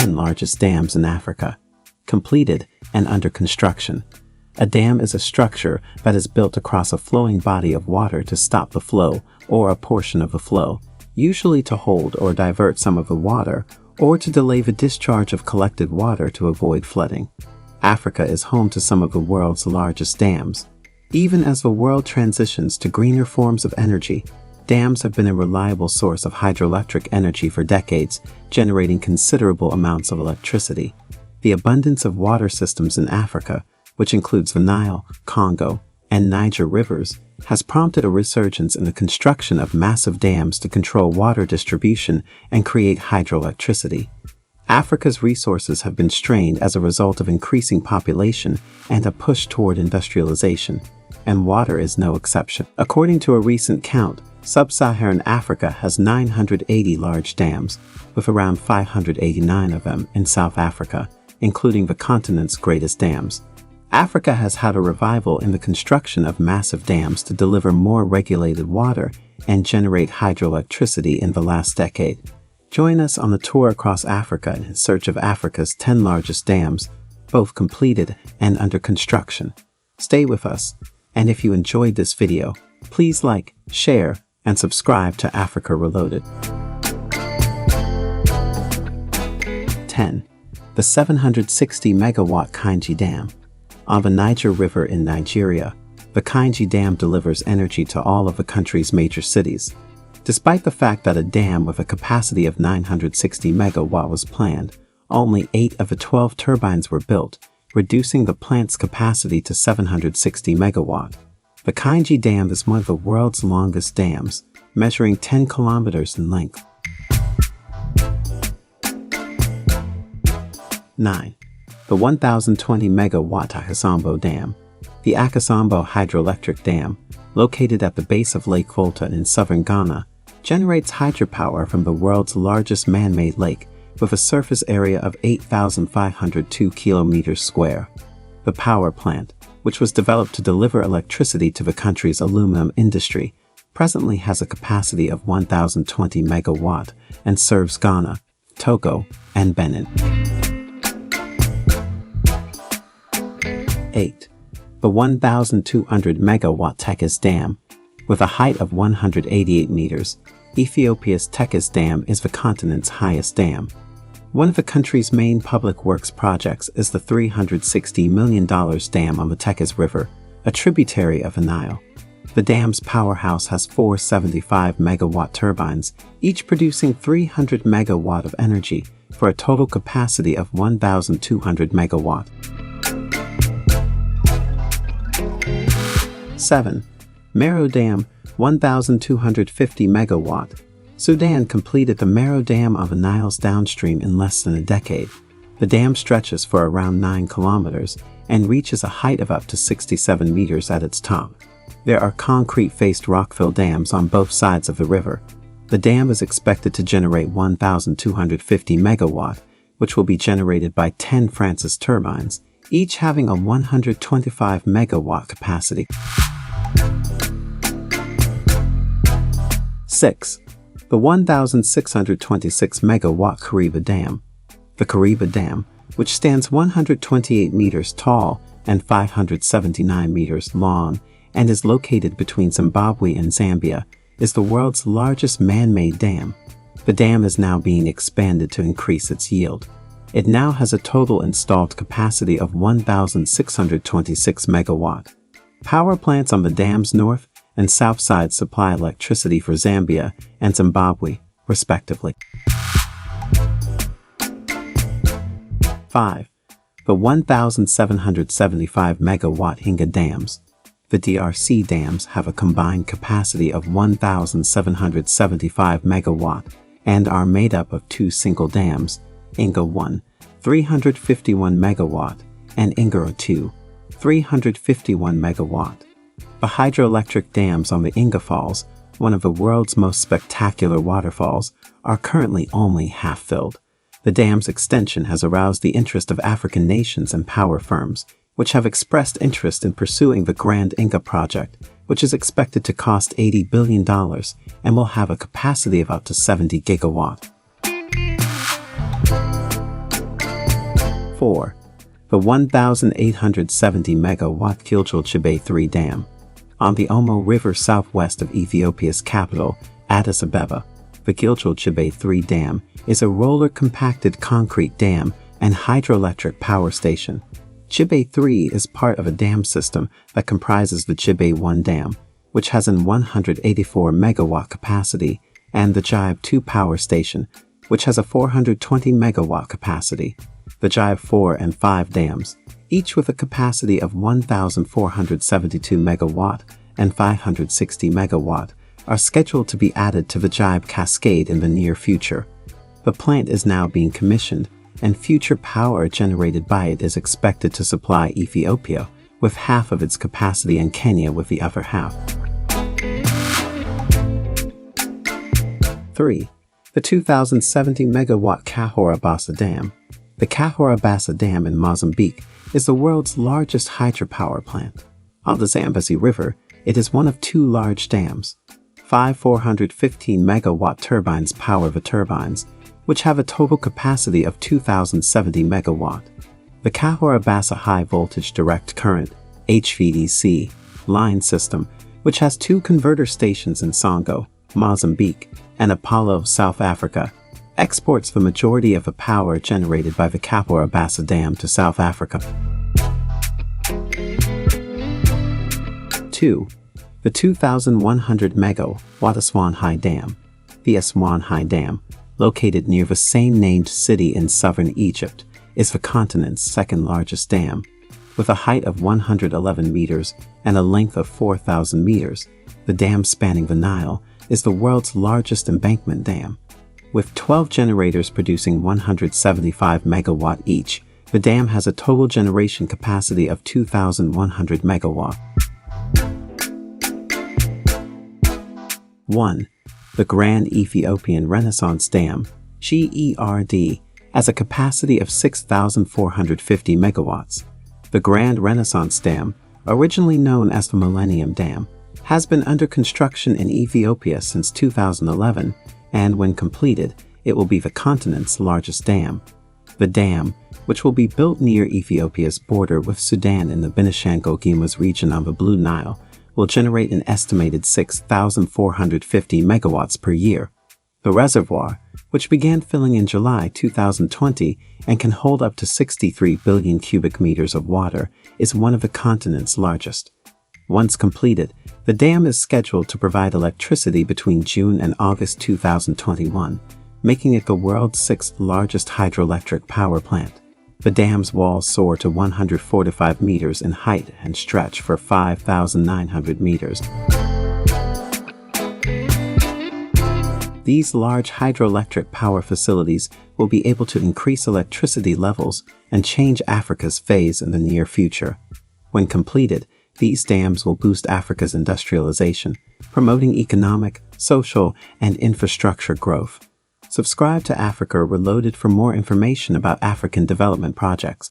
10 largest dams in Africa. Completed and under construction. A dam is a structure that is built across a flowing body of water to stop the flow or a portion of the flow, usually to hold or divert some of the water, or to delay the discharge of collected water to avoid flooding. Africa is home to some of the world's largest dams. Even as the world transitions to greener forms of energy, dams have been a reliable source of hydroelectric energy for decades, generating considerable amounts of electricity. The abundance of water systems in Africa, which includes the Nile, Congo, and Niger rivers, has prompted a resurgence in the construction of massive dams to control water distribution and create hydroelectricity. Africa's resources have been strained as a result of increasing population and a push toward industrialization, and water is no exception. According to a recent count, Sub-Saharan Africa has 980 large dams, with around 589 of them in South Africa, including the continent's greatest dams. Africa has had a revival in the construction of massive dams to deliver more regulated water and generate hydroelectricity in the last decade. Join us on the tour across Africa in search of Africa's 10 largest dams, both completed and under construction. Stay with us, and if you enjoyed this video, please like, share, and subscribe to Africa Reloaded. 10. The 760-megawatt Kainji Dam. On the Niger River in Nigeria, the Kainji Dam delivers energy to all of the country's major cities. Despite the fact that a dam with a capacity of 960 megawatt was planned, only 8 of the 12 turbines were built, reducing the plant's capacity to 760 megawatt. The Kainji Dam is one of the world's longest dams, measuring 10 kilometers in length. 9. The 1,020 megawatt Akosombo Dam. The Akosombo Hydroelectric Dam, located at the base of Lake Volta in southern Ghana, generates hydropower from the world's largest man-made lake, with a surface area of 8,502 kilometers square. The power plant, which was developed to deliver electricity to the country's aluminum industry, presently has a capacity of 1,020 megawatt and serves Ghana, Togo, and Benin. 8. The 1,200 megawatt Tekes Dam. With a height of 188 meters, Ethiopia's Tekes Dam is the continent's highest dam. One of the country's main public works projects is the $360 million dam on the Tekes River, a tributary of the Nile. The dam's powerhouse has 4 75-megawatt turbines, each producing 300 megawatt of energy, for a total capacity of 1,200 megawatt. 7. Merowe Dam, 1,250 megawatt. Sudan completed the Merowe Dam on the Nile's downstream in less than a decade. The dam stretches for around 9 kilometers and reaches a height of up to 67 meters at its top. There are concrete-faced rockfill dams on both sides of the river. The dam is expected to generate 1,250 megawatt, which will be generated by 10 Francis turbines, each having a 125 megawatt capacity. 6. The 1,626 megawatt Kariba Dam. The Kariba Dam, which stands 128 meters tall and 579 meters long and is located between Zimbabwe and Zambia, is the world's largest man-made dam. The dam is now being expanded to increase its yield. It now has a total installed capacity of 1,626 megawatt. Power plants on the dam's north and south sides supply electricity for Zambia and Zimbabwe, respectively. 5. The 1,775 megawatt Hinga Dams. The DRC dams have a combined capacity of 1,775 megawatt and are made up of 2 single dams, Inga 1, 351 megawatt, and Ingaro 2, 351 megawatt. The hydroelectric dams on the Inga Falls, one of the world's most spectacular waterfalls, are currently only half filled. The dam's extension has aroused the interest of African nations and power firms, which have expressed interest in pursuing the Grand Inga project, which is expected to cost $80 billion and will have a capacity of up to 70 gigawatt. 4. The 1,870 megawatt Gilgil Gibe 3 Dam. On the Omo River southwest of Ethiopia's capital, Addis Ababa, the Gilgil Gibe 3 Dam is a roller-compacted concrete dam and hydroelectric power station. Gibe 3 is part of a dam system that comprises the Gibe 1 Dam, which has an 184 megawatt capacity, and the Gibe 2 power station, which has a 420 megawatt capacity. The Gibe 4 and 5 dams, each with a capacity of 1,472 megawatt and 560 megawatt, are scheduled to be added to the Gibe Cascade in the near future. The plant is now being commissioned, and future power generated by it is expected to supply Ethiopia with half of its capacity and Kenya with the other half. 3. The 2,070 megawatt Cahora Bassa Dam. The Cahora Bassa Dam in Mozambique is the world's largest hydropower plant. On the Zambezi River, it is one of two large dams. 5 415 megawatt turbines power the turbines, which have a total capacity of 2,070 megawatt. The Cahora Bassa High Voltage Direct Current (HVDC) line system, which has two converter stations in Songo, Mozambique, and Apollo, South Africa, exports the majority of the power generated by the Cahora Bassa Dam to South Africa. 2. The 2,100 megawatt Aswan High Dam. The Aswan High Dam, located near the same-named city in southern Egypt, is the continent's second largest dam. With a height of 111 meters and a length of 4,000 meters, the dam spanning the Nile is the world's largest embankment dam. With 12 generators producing 175 megawatt each, the dam has a total generation capacity of 2,100 megawatt. 1. The Grand Ethiopian Renaissance Dam, GERD, has a capacity of 6,450 megawatts. The Grand Renaissance Dam, originally known as the Millennium Dam, has been under construction in Ethiopia since 2011, and when completed, it will be the continent's largest dam. The dam, which will be built near Ethiopia's border with Sudan in the Benishangul-Gumuz region on the Blue Nile, will generate an estimated 6,450 megawatts per year. The reservoir, which began filling in July 2020 and can hold up to 63 billion cubic meters of water, is one of the continent's largest. Once completed, the dam is scheduled to provide electricity between June and August 2021, making it the world's sixth largest hydroelectric power plant. The dam's walls soar to 145 meters in height and stretch for 5,900 meters. These large hydroelectric power facilities will be able to increase electricity levels and change Africa's phase in the near future. When completed, these dams will boost Africa's industrialization, promoting economic, social, and infrastructure growth. Subscribe to Africa Reloaded for more information about African development projects.